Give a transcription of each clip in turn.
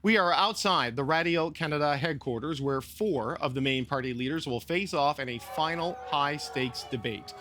We are outside the Radio Canada headquarters, where 4 of the main party leaders will face off in a final high-stakes debate.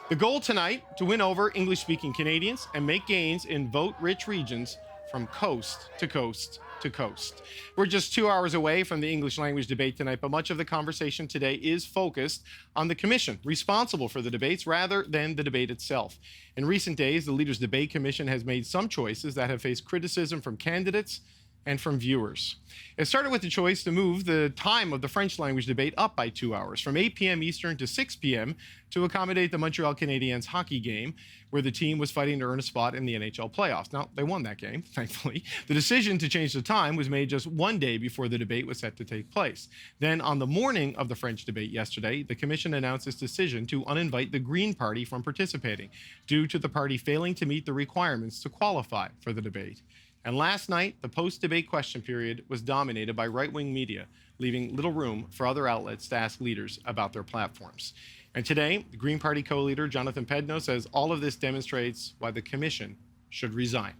The goal tonight, to win over English-speaking Canadians and make gains in vote-rich regions from coast to coast to coast. We're just 2 hours away from the English language debate tonight, but much of the conversation today is focused on the commission responsible for the debates rather than the debate itself. In recent days, the Leaders Debate Commission has made some choices that have faced criticism from candidates and from viewers. It started with the choice to move the time of the French language debate up by 2 hours, from 8 p.m. Eastern to 6 p.m. to accommodate the Montreal Canadiens hockey game, where the team was fighting to earn a spot in the NHL playoffs. Now, they won that game, thankfully. The decision to change the time was made just 1 day before the debate was set to take place. Then, on the morning of the French debate yesterday, the Commission announced its decision to uninvite the Green Party from participating, due to the party failing to meet the requirements to qualify for the debate. And last night, the post-debate question period was dominated by right-wing media, leaving little room for other outlets to ask leaders about their platforms. And today, the Green Party co-leader Jonathan Pedneau says all of this demonstrates why the Commission should resign.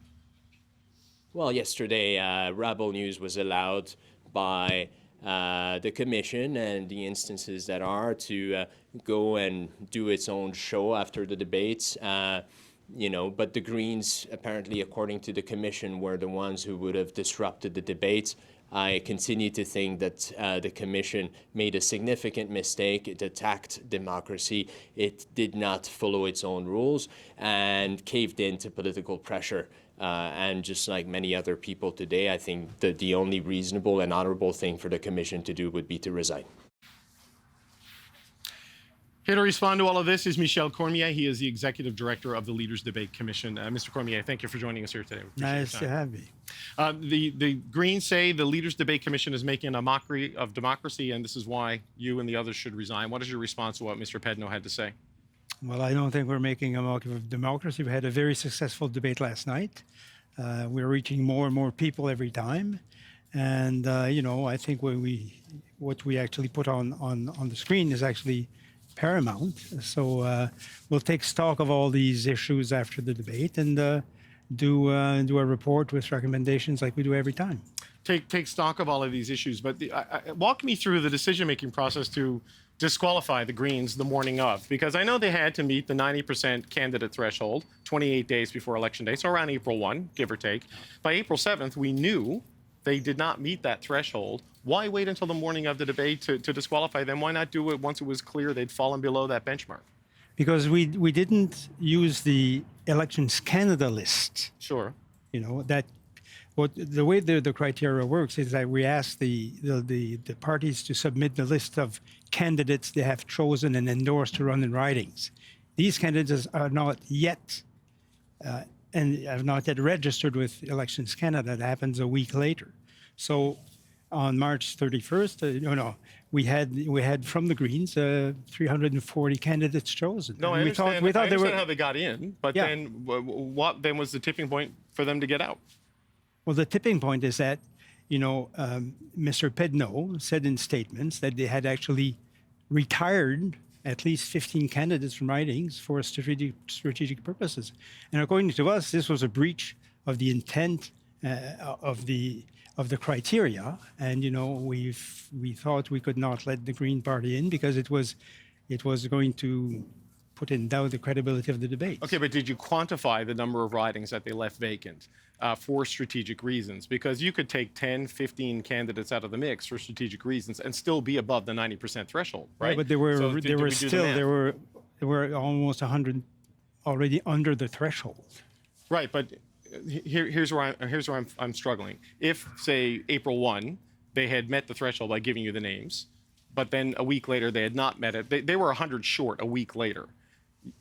Well, yesterday, Rabble News was allowed by the Commission and the instances that are to go and do its own show after the debates. But the Greens, apparently, according to the Commission, were the ones who would have disrupted the debates. I continue to think that the Commission made a significant mistake. It attacked democracy. It did not follow its own rules and caved in to political pressure. And just like many other people today, I think that the only reasonable and honorable thing for the Commission to do would be to resign. Here to respond to all of this is Michel Cormier. He is the Executive Director of the Leaders Debate Commission. Mr. Cormier, thank you for joining us here today. Nice to have me. The Greens say the Leaders Debate Commission is making a mockery of democracy, and this is why you and the others should resign. What is your response to what Mr. Pedneau had to say? Well, I don't think we're making a mockery of democracy. We had a very successful debate last night. We're reaching more and more people every time. And, I think what we actually put on the screen is actually paramount. So we'll take stock of all these issues after the debate and do a report with recommendations like we do every time. Take stock of all of these issues, but walk me through the decision-making process to disqualify the Greens the morning of, because I know they had to meet the 90% candidate threshold 28 days before Election Day, so around April 1, give or take. By April 7th, we knew they did not meet that threshold. Why wait until the morning of the debate to disqualify them? Why not do it once it was clear they'd fallen below that benchmark? Because we didn't use the Elections Canada list. Sure. The way the criteria works is that we ask the parties to submit the list of candidates they have chosen and endorsed to run in ridings. These candidates are not yet and have not yet registered with Elections Canada. That happens a week later. So on March 31st, we had from the Greens 340 candidates chosen. No, I understand how they got in, but yeah. Then what then was the tipping point for them to get out? Well, the tipping point is that, Mr. Pedneau said in statements that they had actually retired at least 15 candidates from ridings for strategic purposes. And according to us, this was a breach of the intent of the criteria. And, we thought we could not let the Green Party in because it was going to put in doubt the credibility of the debate. Okay, but did you quantify the number of ridings that they left vacant for strategic reasons? Because you could take 10, 15 candidates out of the mix for strategic reasons and still be above the 90% threshold, right? Yeah, but there were almost 100 already under the threshold. Right, but here's where I'm struggling. If, say, April 1, they had met the threshold by giving you the names, but then a week later they had not met it, they were 100 short a week later.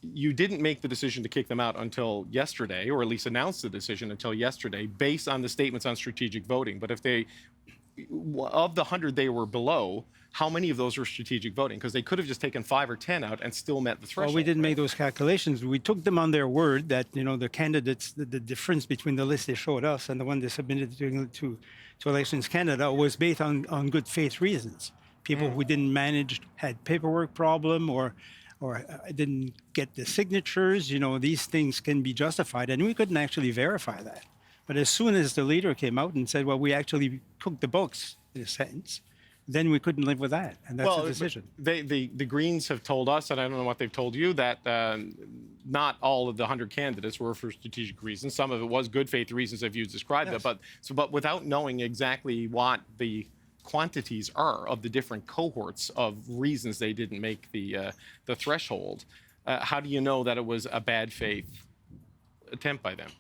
You didn't make the decision to kick them out until yesterday, or at least announce the decision until yesterday, based on the statements on strategic voting. But if of the 100 they were below, how many of those were strategic voting? Because they could have just taken 5 or 10 out and still met the threshold. Well, we didn't make those calculations. We took them on their word that, the candidates, the difference between the list they showed us and the one they submitted to Elections Canada was based on good faith reasons. People who didn't manage, had paperwork problem or didn't get the signatures, these things can be justified, and we couldn't actually verify that. But as soon as the leader came out and said, well, we actually cooked the books, in a sense, then we couldn't live with that. And that's the decision. The Greens have told us, and I don't know what they've told you, that not all of the 100 candidates were for strategic reasons. Some of it was good faith reasons, if you described it. But without knowing exactly what the quantities are of the different cohorts of reasons they didn't make the threshold, how do you know that it was a bad faith attempt by them?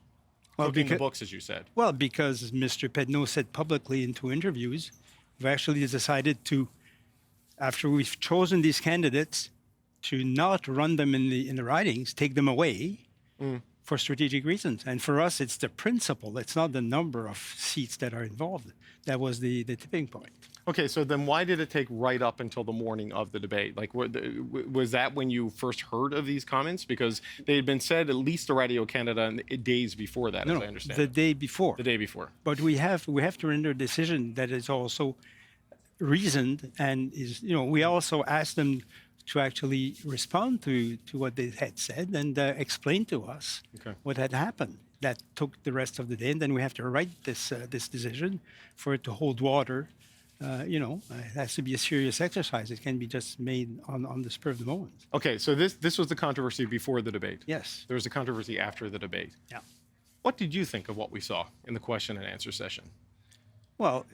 Well, Cooking the books, as you said. Well, because Mr. Pedneau said publicly in 2 interviews, we've actually decided to, after we've chosen these candidates, to not run them in the ridings, take them away for strategic reasons. And for us, it's the principle. It's not the number of seats that are involved. That was the tipping point. Okay, so then why did it take right up until the morning of the debate? Like, was that when you first heard of these comments? Because they had been said at least to Radio Canada days before that, as I understand. The day before. The day before. But we have to render a decision that is also reasoned and is, we also asked them to actually respond to what they had said and explain to us what had happened. That took the rest of the day, and then we have to write this decision for it to hold water. It has to be a serious exercise. It can be just made on the spur of the moment. Okay, so this was the controversy before the debate. Yes. There was a controversy after the debate. Yeah. What did you think of what we saw in the question and answer session? Well,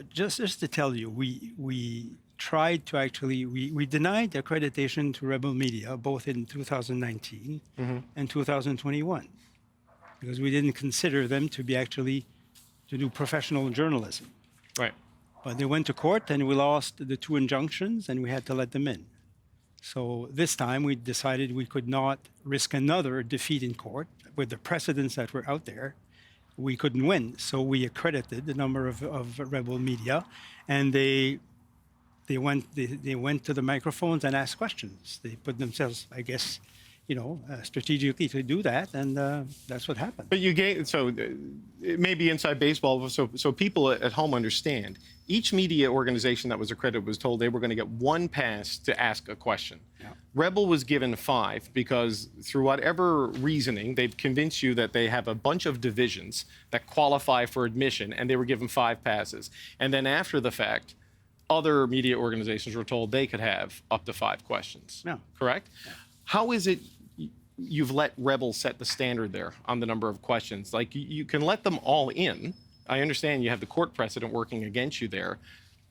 just to tell you, we tried to actually, we denied accreditation to Rebel Media both in 2019 and 2021 because we didn't consider them to be actually to do professional journalism. Right. But they went to court and we lost the 2 injunctions and we had to let them in. So this time we decided we could not risk another defeat in court with the precedents that were out there. We couldn't win. So we accredited the number of Rebel Media and they went to the microphones and asked questions. They put themselves, I guess, strategically to do that, and that's what happened. But you gave, it may be inside baseball, so people at home understand. Each media organization that was accredited was told they were going to get 1 pass to ask a question. Yeah. Rebel was given 5 because through whatever reasoning, they've convinced you that they have a bunch of divisions that qualify for admission, and they were given 5 passes. And then after the fact, other media organizations were told they could have up to 5 questions. Yeah. Correct? Yeah. How is it you've let Rebel set the standard there on the number of questions? Like, you can let them all in. I understand you have the court precedent working against you there,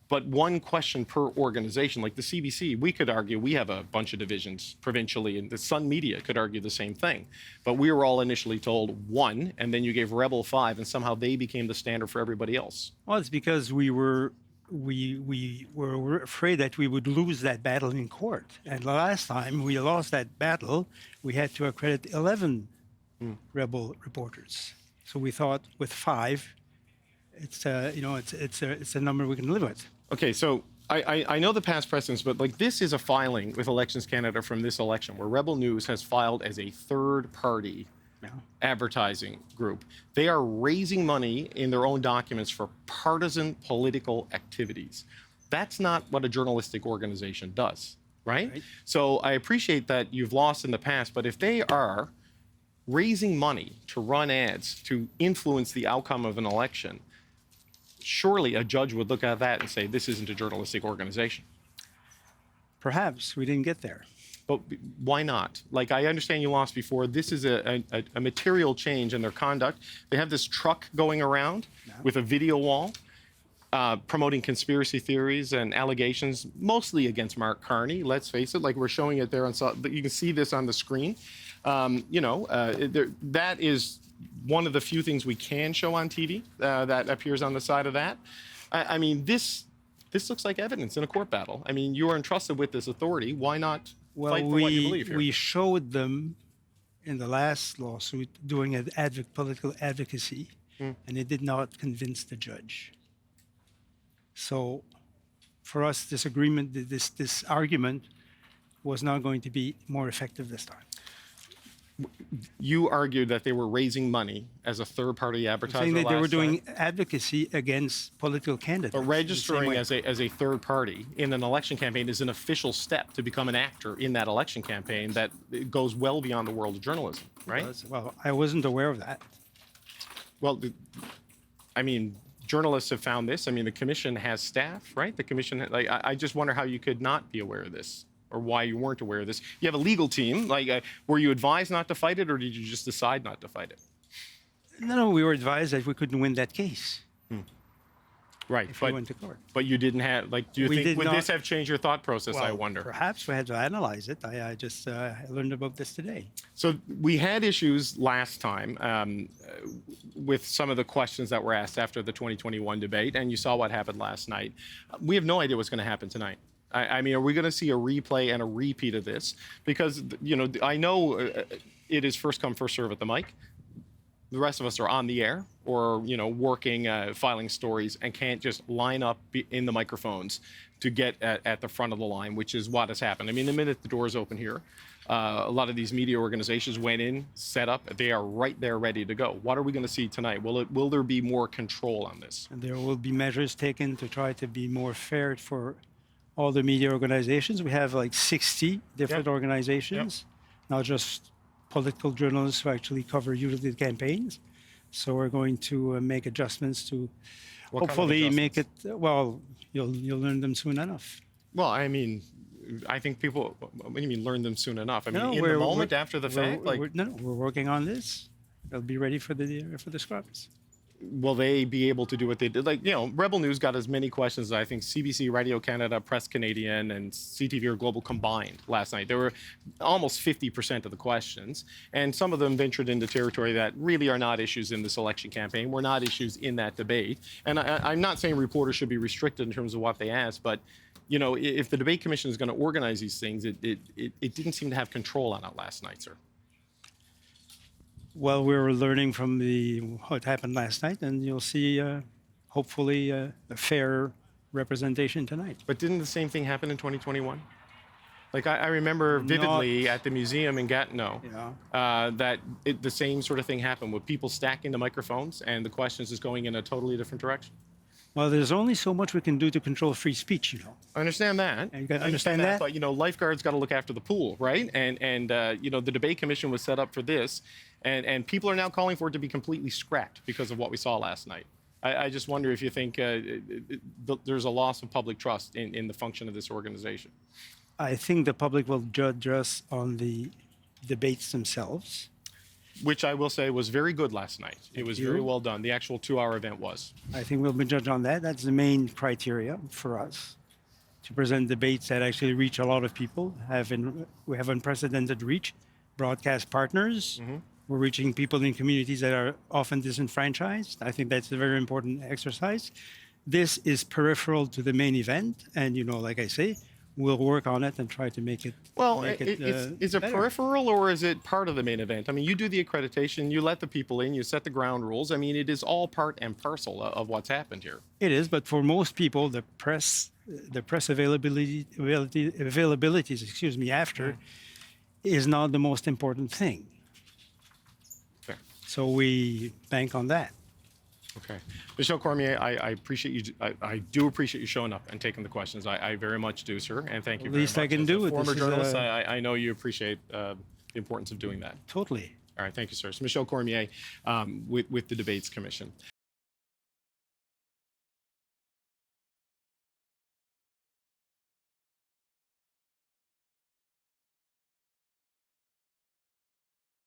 but 1 question per organization, like the CBC, we could argue we have a bunch of divisions provincially, and the Sun Media could argue the same thing. But we were all initially told 1, and then you gave Rebel 5, and somehow they became the standard for everybody else. Well, it's because we were afraid that we would lose that battle in court. And the last time we lost that battle, we had to accredit 11 Rebel reporters. So we thought with 5, it's a number we can live with. Okay, so I know the past precedents, but like this is a filing with Elections Canada from this election where Rebel News has filed as a third party advertising group. They are raising money in their own documents for partisan political activities. That's not what a journalistic organization does, right? So I appreciate that you've lost in the past, but if they are raising money to run ads to influence the outcome of an election, surely a judge would look at that and say, this isn't a journalistic organization. Perhaps we didn't get there. But why not? Like, I understand you lost before. This is a material change in their conduct. They have this truck going around with a video wall promoting conspiracy theories and allegations, mostly against Mark Carney, let's face it. Like, we're showing it there. You can see this on the screen. That is one of the few things we can show on TV that appears on the side of that. I mean, this looks like evidence in a court battle. I mean, you are entrusted with this authority. Why not fight for what you believe here? We showed them in the last lawsuit doing political advocacy, and it did not convince the judge. So for us, this argument was not going to be more effective this time. You argued that they were raising money as a third-party advertiser. Saying that they were last doing night. advocacy against political candidates. But registering the same way. as a third party in an election campaign is an official step to become an actor in that election campaign that goes well beyond the world of journalism, right? Well, I wasn't aware of that. Well, I mean, journalists have found this. I mean, the commission has staff, right? The commission, like, I just wonder how you could not be aware of this, or why you weren't aware of this. You have a legal team. Like, were you advised not to fight it, or did you just decide not to fight it? No, we were advised that we couldn't win that case Right, if we went to court. but you didn't have, like, do you We think, did would not- this have changed your thought process, I Well, wonder? Perhaps we had to analyze it. I just learned about this today. So we had issues last time with some of the questions that were asked after the 2021 debate, and you saw what happened last night. We have no idea what's going to happen tonight. I mean, are we going to see a replay and a repeat of this? Because, you know, I know it is first come, first serve at the mic. The rest of us are on the air or, you know, working, filing stories, and can't just line up in the microphones to get at the front of the line, which is what has happened. I mean, the minute the doors open here, a lot of these media organizations went in, set up, they are right there ready to go. What are we going to see tonight? Will there be more control on this? And there will be measures taken to try to be more fair for all the media organizations. We have like 60 different Yep. organizations, not just political journalists who actually cover usually the campaigns. So we're going to make adjustments to What kind of hopefully make it, adjustments? well, you'll learn them soon enough. Well, I mean, I think people, what do you mean learn them soon enough? I mean, No, in the moment after the fact, like, we're working on this. They'll be ready for the scrums. will they be able to do what they did? Like, you know, Rebel News got as many questions as I think CBC Radio Canada, Press Canadian, and CTV or Global combined last night. There were almost 50% of the questions, and some of them ventured into territory that really are not issues in this election campaign, were not issues in that debate. And I'm not saying reporters should be restricted in terms of what they ask, but, you know, if the debate commission is going to organize these things, it didn't seem to have control on it last night, sir. Well, we're learning from what happened last night, and you'll see, hopefully, a fair representation tonight. But didn't the same thing happen in 2021? Like, I remember vividly at the museum in Gatineau that the same sort of thing happened with people stacking the microphones and the questions is going in a totally different direction. Well, there's only so much we can do to control free speech, you know. I understand that. You gotta I understand that? But, you know, lifeguards got to look after the pool, right? And you know, the debate commission was set up for this, and people are now calling for it to be completely scrapped because of what we saw last night. I just wonder if you think there's a loss of public trust in the function of this organization. I think the public will judge us on the debates themselves. Which I will say was very good last night. It was very you. well done. The actual 2-hour event was. I think we'll be judged on that. That's the main criteria for us, to present debates that actually reach a lot of people. We have unprecedented reach. Broadcast partners. We're reaching people in communities that are often disenfranchised. I think that's a very important exercise. This is peripheral to the main event, and, you know, like I say, we'll work on it and try to make it. Well, is it better. peripheral or is it part of the main event? I mean, you do the accreditation, you let the people in, you set the ground rules. I mean, it is all part and parcel of what's happened here. It is, but for most people, the press availabilities, after is not the most important thing. Fair. So we bank on that. Okay. Michel Cormier, I appreciate you. I do appreciate you showing up and taking the questions. I very much do, sir, and thank you very much. Least I can As do a it. former This is, journalist, I know you appreciate the importance of doing that. Totally. All right, thank you, sir. It's Michel Cormier with the Debates Commission.